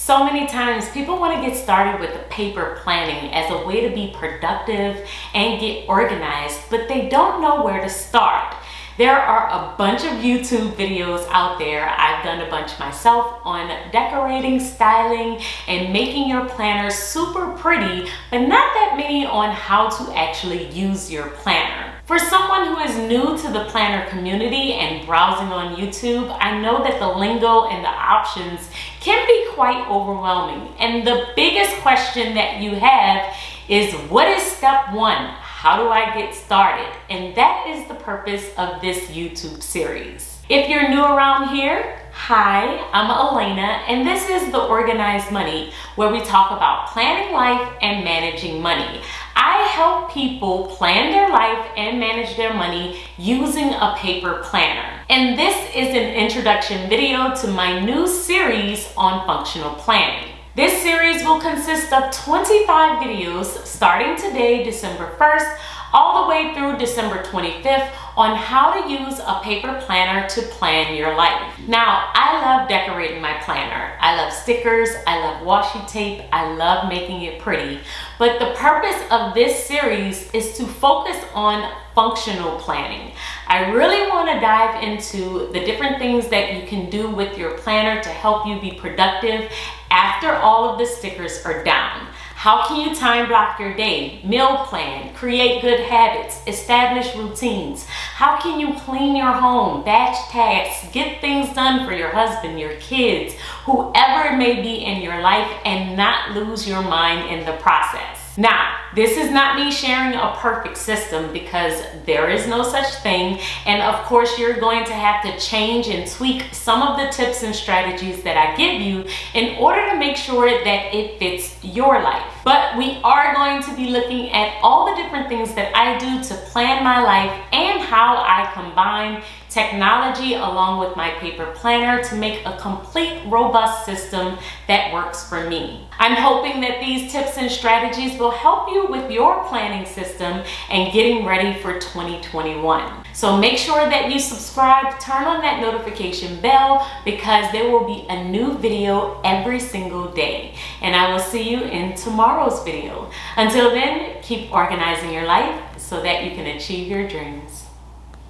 So many times people want to get started with the paper planning as a way to be productive and get organized, but they don't know where to start. There are a bunch of YouTube videos out there. I've done a bunch myself on decorating, styling, and making your planner super pretty, but not that many on how to actually use your planner. For someone who is new to the planner community and browsing on YouTube, I know that the lingo and the options can be quite overwhelming. And the biggest question that you have is, what is step one? How do I get started? And that is the purpose of this YouTube series. If you're new around here, hi, I'm Alaina, and this is The Organized Money, where we talk about planning life and managing money. I help people plan their life and manage their money using a paper planner. And this is an introduction video to my new series on functional planning. This series will consist of 25 videos starting today, December 1st, all the way through December 25th on how to use a paper planner to plan your life. Now, I love decorating my planner. I love stickers, I love washi tape, I love making it pretty. But the purpose of this series is to focus on functional planning. I really want to dive into the different things that you can do with your planner to help you be productive after all of the stickers are down. How can you time block your day, meal plan, create good habits, establish routines? How can you clean your home, batch tasks, get things done for your husband, your kids, whoever it may be in your life, and not lose your mind in the process? Now, this is not me sharing a perfect system because there is no such thing. And of course, you're going to have to change and tweak some of the tips and strategies that I give you in order to make sure that it fits your life. But we are going to be looking at all the different things that I do to plan my life and how I combine technology along with my paper planner to make a complete, robust system that works for me. I'm hoping that these tips and strategies will help you with your planning system and getting ready for 2021. So make sure that you subscribe, turn on that notification bell, because there will be a new video every single day. And I will see you in tomorrow's video. Until then, keep organizing your life so that you can achieve your dreams.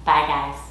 Bye, guys.